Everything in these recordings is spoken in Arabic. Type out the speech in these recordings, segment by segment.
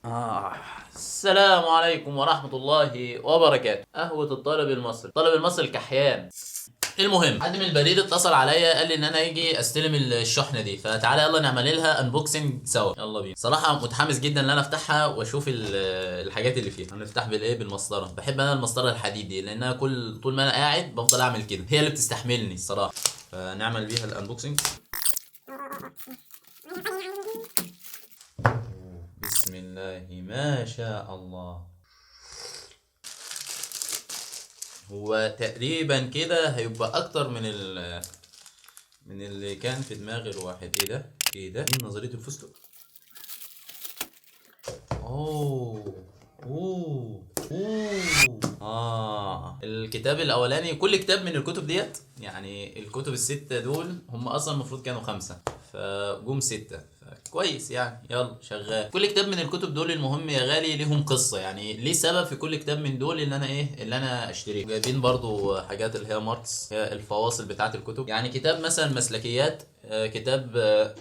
السلام عليكم ورحمة الله وبركاته. قهوة الطالب المصري، الطالب المصري الكحيان. المهم، حد من البريد اتصل عليا قال لي ان انا اجي استلم الشحنه دي، فتعالى يلا نعمل لها انبوكسنج سوا. يلا بينا. صراحه متحمس جدا ان انا افتحها واشوف الحاجات اللي فيها. هنفتح بالايه؟ بالمسطره. بحب انا المسطره الحديد دي لانها طول ما انا قاعد بفضل اعمل كده، هي اللي بتستحملني الصراحه. فنعمل بيها الانبوكسنج. بسم الله ما شاء الله. هو تقريبا كده هيبقى اكتر من اللي كان في دماغ الواحد. ايه ده؟ ايه ده؟ دي نظرية الفستق. اوه اوه الكتاب الاولاني، كل كتاب من الكتب ديت، يعني الكتب الستة دول هم اصلا المفروض كانوا 5 فجم 6. كويس يعني. يلا شغال. كل كتاب من الكتب دول المهم يا غالي ليهم قصة، يعني ليه سبب في كل كتاب من دول اللي انا اشتريه. جايبين برضو حاجات اللي هي ماركس، هي الفواصل بتاعت الكتب. يعني كتاب مثلا مسلكيات، كتاب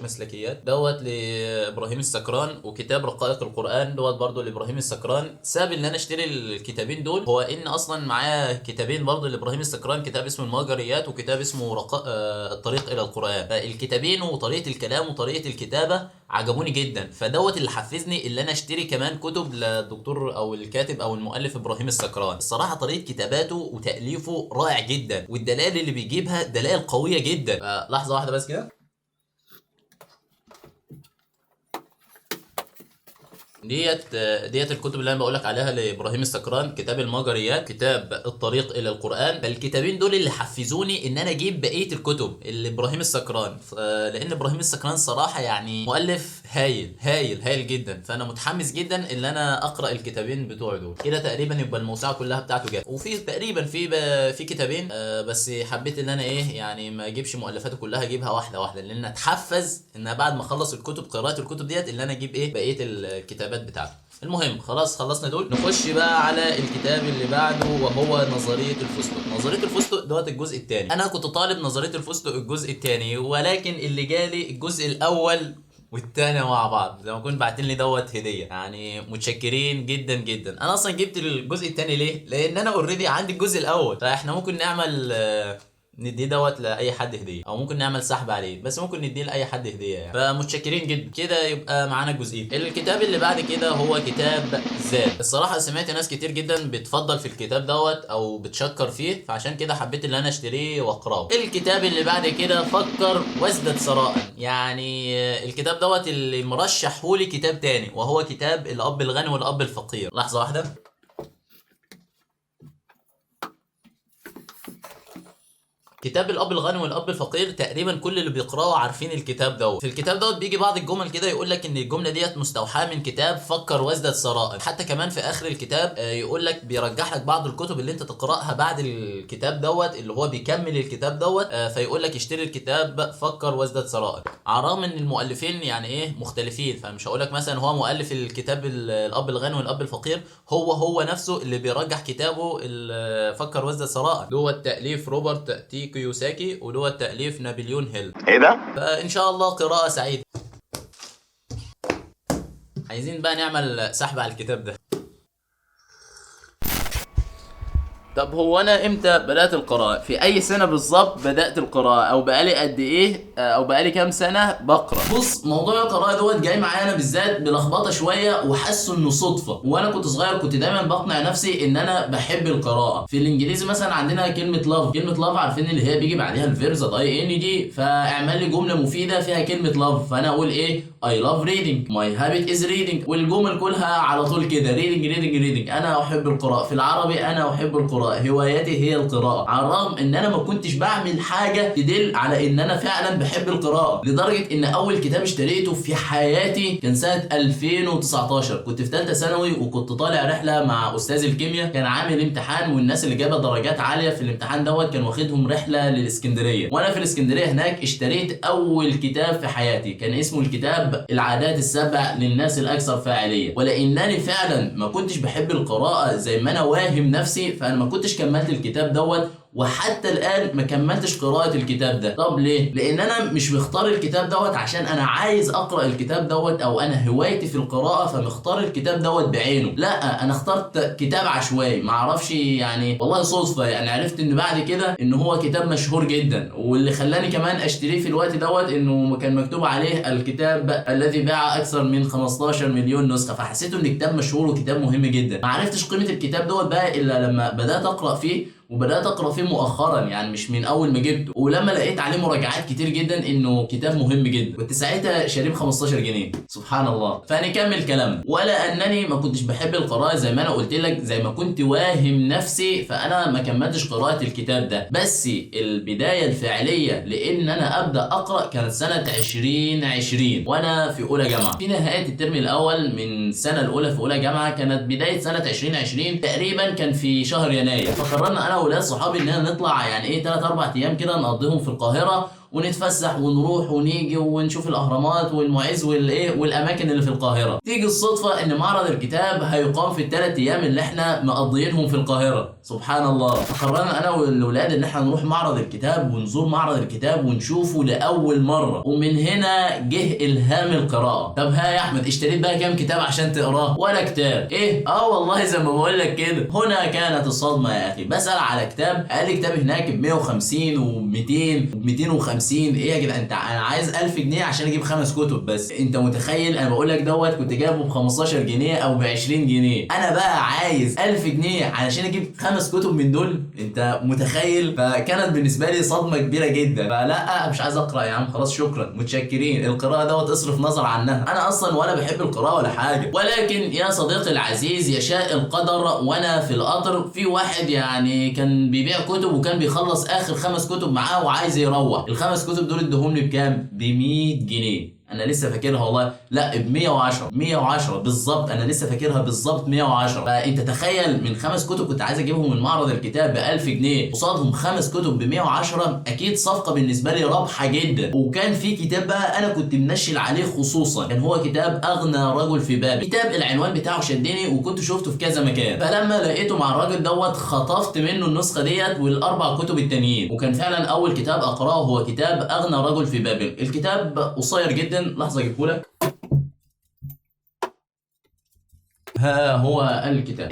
مسلكيات دوت لابراهيم السكران، وكتاب رقائق القرآن دوت برضو لابراهيم السكران. سبب ان انا اشتري الكتابين دول هو ان اصلا معايا كتابين برضو لابراهيم السكران، كتاب اسمه المجريات وكتاب اسمه الطريق الى القرآن. فالكتابين وطريقة الكلام وطريقة الكتابة عجبوني جدا، فدوت اللي حفزني اللي انا اشتري كمان كتب للدكتور او الكاتب او المؤلف ابراهيم السكران. الصراحه طريقه كتاباته وتاليفه رائع جدا، والدلائل اللي بيجيبها دلائل قويه جدا. لحظه واحده بس كده. ديت الكتب اللي انا بقول لك عليها لابراهيم السكران، كتاب المجريات، كتاب الطريق الى القران. فالكتابين دول اللي حفزوني ان انا اجيب بقيه الكتب اللي ابراهيم السكران، لان ابراهيم السكران صراحه يعني مؤلف هايل هايل هايل جدا. فانا متحمس جدا ان انا اقرا الكتابين بتوعه دول. كده تقريبا يبقى الموسوعه كلها بتاعته جاهزه، وفي تقريبا في كتابين بس حبيت ان انا يعني ما اجيبش مؤلفاته كلها، اجيبها واحده واحده لان اتحفز ان بعد ما اخلص الكتب، قراءه الكتب ديت، اللي انا اجيب بقيه الكتابات بتاعته. المهم خلاص خلصنا دول، نخش بقى على الكتاب اللي بعده وهو نظرية الفستق. نظرية الفستق دوت الجزء الثاني. انا كنت طالب نظرية الفستق الجزء الثاني، ولكن اللي جالي الجزء الاول والتاني مع بعض، زي ما كنت باعتين لي دوت هديه، يعني متشكرين جدا جدا. انا اصلا جبت الجزء الثاني ليه؟ لان انا اوريدي عندي الجزء الاول، فاحنا ممكن نعمل نديه دوت لاي حد هديه، او ممكن نعمل سحب عليه، بس ممكن نديه لاي حد هديه يعني. فمتشكرين جدا. كده يبقى معانا جزئين. الكتاب اللي بعد كده هو كتاب زاد. الصراحه سمعت ناس كتير جدا بتفضل في الكتاب دوت او بتشكر فيه، فعشان كده حبيت ان انا اشتريه واقراه. الكتاب اللي بعد كده فكر وازدد ثراء. يعني الكتاب دوت اللي مرشحه لي كتاب تاني، وهو كتاب الاب الغني والاب الفقير. لحظه واحده. كتاب الاب الغني والاب الفقير تقريبا كل اللي بيقراه عارفين الكتاب دوت. في الكتاب دوت بيجي بعض الجمل كده يقول لك ان الجمله ديت مستوحاه من كتاب فكر وازدد ثراء. حتى كمان في اخر الكتاب يقول لك، بيرجح لك بعض الكتب اللي انت تقراها بعد الكتاب دوت، اللي هو بيكمل الكتاب دوت. فيقول لك اشتري الكتاب فكر وازدد ثراء. على الرغم ان المؤلفين يعني مختلفين، فمش هقول لك مثلا هو مؤلف الكتاب الاب الغني والاب الفقير هو نفسه اللي بيرجح كتابه فكر وازدد ثراء، اللي هو التاليف روبرت تي كيوساكي، واللي هو التأليف نابليون هيل. ايه ده؟ فإن شاء الله قراءة سعيدة. عايزين بقى نعمل سحب على الكتاب ده. طب هو انا امتى بدات القراءه؟ في اي سنه بالظبط بدات القراءه؟ او بقالي قد ايه؟ او بقالي كام سنه بقرا؟ بص، موضوع القراءه دوت جاي معايا انا بالذات بلخبطه شويه، وحاسه انه صدفه. وانا كنت صغير كنت دايما بقنع نفسي ان انا بحب القراءه. في الانجليزي مثلا عندنا كلمه لاف. كلمه لاف عارفين اللي هي بيجي بعدها الفيرب اي ان جي، فاعمل لي جمله مفيده فيها كلمه لاف، فانا اقول I love reading, my habit is reading. والجمل كلها على طول كده reading. انا احب القراءه. في العربي انا احب القراءه، هوايتي هي القراءه. على الرغم ان انا ما كنتش بعمل حاجه تدل على ان انا فعلا بحب القراءه، لدرجه ان اول كتاب اشتريته في حياتي كان سنه 2019. كنت في ثالثه ثانوي، وكنت طالع رحله مع استاذ الكيمياء، كان عامل امتحان، والناس اللي جابت درجات عاليه في الامتحان دوت كان واخدهم رحله للاسكندريه. وانا في الاسكندريه هناك اشتريت اول كتاب في حياتي، كان اسمه الكتاب العادات السبع للناس الاكثر فاعليه. ولانني فعلا ما كنتش بحب القراءه زي ما انا واهم نفسي، فانا ما كنتش كملت الكتاب دوت، وحتى الان ما كملتش قراءه الكتاب ده. طب ليه؟ لان انا مش مختار الكتاب دوت عشان انا عايز اقرا الكتاب دوت او انا هوايتي في القراءه فمختار الكتاب دوت بعينه، لا انا اخترت كتاب عشوائي معرفش يعني، والله صدفه يعني عرفت ان بعد كده ان هو كتاب مشهور جدا. واللي خلاني كمان اشتريه في الوقت دوت انه كان مكتوب عليه الكتاب الذي باع اكثر من 15 مليون نسخه، فحسيته ان كتاب مشهور وكتاب مهم جدا. ما عرفتش قيمه الكتاب دوت بقى الا لما بدات اقرا فيه، وبدات اقرا فيه مؤخرا يعني مش من اول ما جبته، ولما لقيت عليه مراجعات كتير جدا انه كتاب مهم جدا. كنت ساعتها شاريه ب 15 جنيه، سبحان الله. فنكمل كلام. ولا انني ما كنتش بحب القراءه زي ما انا قلت لك، زي ما كنت واهم نفسي فانا ما كملتش قراءه الكتاب ده. بس البدايه الفعليه لان انا ابدا اقرا كانت سنه 2020 وانا في اولى جامعه، في نهايه الترم الاول من السنه الاولى في اولى جامعه. كانت بدايه سنه 2020 تقريبا، كان في شهر يناير. فقررنا انا واولاد صحابي اننا نطلع يعني ايه 3-4 ايام كده نقضيهم في القاهره ونتفسح ونروح ونيجي ونشوف الاهرامات والمعز والاماكن اللي في القاهره. تيجي الصدفه ان معرض الكتاب هيقام في ال3 ايام اللي احنا مقضيينهم في القاهره، سبحان الله. فقررنا انا والاولاد ان احنا نروح معرض الكتاب ونزور معرض الكتاب ونشوفه لاول مره. ومن هنا جه الهام القراءه. طب ها يا احمد اشتريت بقى كام كتاب عشان تقراه؟ ولا كتاب. ايه والله زي ما بقول لك كده. هنا كانت الصدمه يا اخي. بسال على كتاب، قال لي كتاب هناك ب 150 و200 و250. ايه يا جدعان انا عايز 1000 جنيه عشان اجيب 5 كتب بس. انت متخيل؟ انا بقول لك دوت كنت جايبه ب 15 جنيه او ب 20 جنيه. انا بقى عايز 1000 جنيه علشان اجيب 5 كتب من دول، انت متخيل؟ فكانت بالنسبه لي صدمه كبيره جدا. فلا مش عايز اقرا يا عم، خلاص شكرا متشكرين. القراءه دوت اصرف نظر عنها، انا اصلا ولا بحب القراءه ولا حاجه. ولكن يا صديقي العزيز يشاء القدر وانا في القطر في واحد يعني كان بيبيع كتب وكان بيخلص اخر 5 كتب معاه وعايز يروح. ال5 كتب دول ادوهم لي بكام؟ ب 100 جنيه. انا لسه فاكرها والله، لا ب 110 بالظبط، انا لسه فاكرها بالظبط 110. فانت تخيل من 5 كتب كنت عايز اجيبهم من معرض الكتاب ب 1000 جنيه قصادهم 5 كتب ب 110، اكيد صفقه بالنسبه لي رابحه جدا. وكان في كتاب بقى انا كنت منشل عليه خصوصا، كان هو كتاب اغنى رجل في بابل. كتاب العنوان بتاعه شدني وكنت شفته في كذا مكان، فلما لقيته مع الراجل دوت خطفت منه النسخه ديت وال4 كتب التانيين. وكان فعلا اول كتاب اقراه هو كتاب اغنى رجل في بابل. الكتاب قصير جدا، لحظه اجيبهولك. ها هو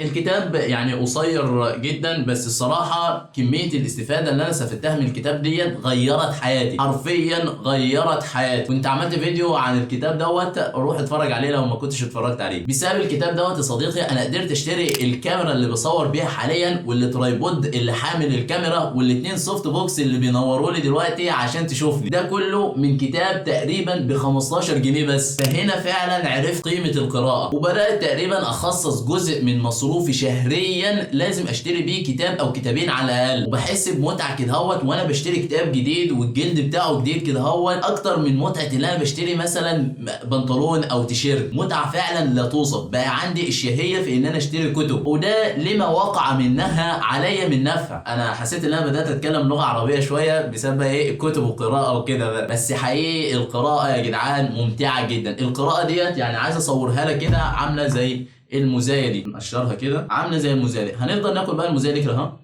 الكتاب يعني قصير جدا، بس الصراحه كميه الاستفاده اللي انا استفدتها من الكتاب ديت غيرت حياتي، حرفيا غيرت حياتي. كنت عملت فيديو عن الكتاب دوت، روح اتفرج عليه لو ما كنتش اتفرجت عليه. بسبب الكتاب دوت يا صديقي انا قدرت اشتري الكاميرا اللي بصور بيها حاليا، والترايبود اللي حامل الكاميرا، والاتنين سوفت بوكس اللي بينوروا لي دلوقتي عشان تشوفني. ده كله من كتاب تقريبا ب 15 جنيه بس. فهنا فعلا عرفت قيمه القراءه، وبدات تقريبا اخصص جزء من مصروفي شهريا لازم اشتري بيه كتاب او كتابين على الاقل. وبحس بمتعه كده هوت وانا بشتري كتاب جديد والجلد بتاعه جديد كده هوت، اكتر من متعه اللي انا بشتري مثلا بنطلون او تيشيرت. متعه فعلا لا توصف. بقى عندي الشهيه في ان انا اشتري كتب، وده لما وقع منها عليا من نفع. انا حسيت ان انا بدات اتكلم لغه عربيه شويه بسبب ايه؟ الكتب والقراءه وكده. بس حقيقي القراءه يا جدعان ممتعه جدا. القراءه ديت يعني عايز اصورها لك كده عامله زي المزايا دي، نقشرها كده عامله زي المزايا دي. هنفضل ناكل بقى المزايا دي كده ها.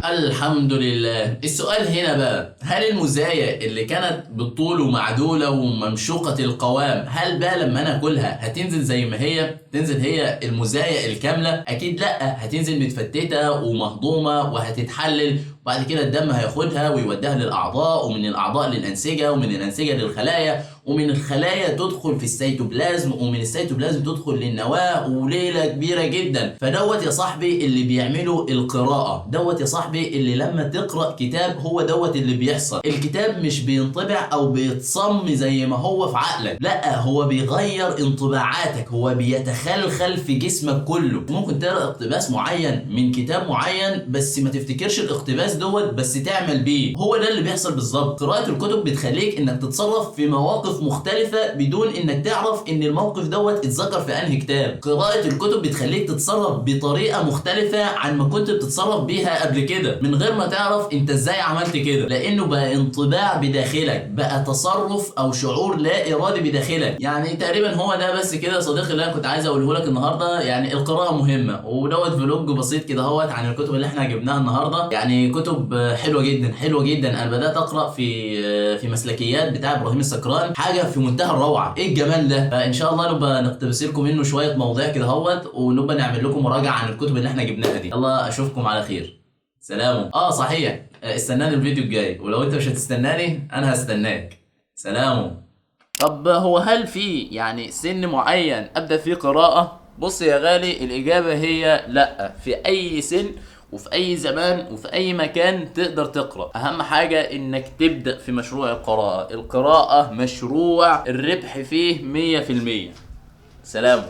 الحمد لله. السؤال هنا بقى، هل المزايا اللي كانت بالطول ومعدوله وممشوقه القوام، هل بقى لما انا اكلها هتنزل زي ما هي؟ تنزل هي المزايا الكامله؟ اكيد لا، هتنزل متفتته ومهضومه وهتتحلل، وبعد كده الدم هياخدها ويوديها للاعضاء، ومن الاعضاء للانسجه، ومن الانسجه للخلايا، ومن الخلايا تدخل في السيتوبلازم، ومن السيتوبلازم تدخل للنواه، وليله كبيره جدا. فدوت يا صاحبي اللي بيعمله القراءه، دوت يا صاحبي اللي لما تقرا كتاب هو دوت اللي بيحصل. الكتاب مش بينطبع او بيتصم زي ما هو في عقلك، لا هو بيغير انطباعاتك، هو بيتخلخل في جسمك كله. ممكن تقرا اقتباس معين من كتاب معين بس ما تفتكرش الاقتباس دوت، بس تعمل بيه. هو ده اللي بيحصل بالظبط. قراءه الكتب بتخليك انك تتصرف في مواقف مختلفه بدون انك تعرف ان الموقف دوت اتذكر في انهي كتاب. قراءه الكتب بتخليك تتصرف بطريقه مختلفه عن ما كنت بتتصرف بيها قبل كده، من غير ما تعرف انت ازاي عملت كده، لانه بقى انطباع بداخلك، بقى تصرف او شعور لا ارادي بداخلك. يعني تقريبا هو ده بس كده يا صديقي اللي انا كنت عايز اقوله لك النهارده يعني القراءه مهمه، ودوت فلوج بسيط كده اهوت عن الكتب اللي احنا جبناها النهارده. يعني كتب حلوه جدا حلوه جدا. انا بدات اقرا في مسلكيات بتاع ابراهيم السكران، حاجه في منتهى الروعه. ايه الجمال ده! فان شاء الله نبقى نقتبس لكم منه شويه مواضيع كده اهوت، ونبقى نعمل لكم مراجعه عن الكتب اللي احنا جبناها دي. يلا اشوفكم على خير. سلام. صحيح، استناني الفيديو الجاي، ولو انت مش هتستناني انا هستناك. سلام. طب هو هل في يعني سن معين ابدا فيه قراءة؟ بص يا غالي، الاجابة هي لا. في اي سن وفي اي زمان وفي اي مكان تقدر تقرأ. اهم حاجة انك تبدأ في مشروع القراءة. القراءة مشروع الربح فيه 100%. سلام.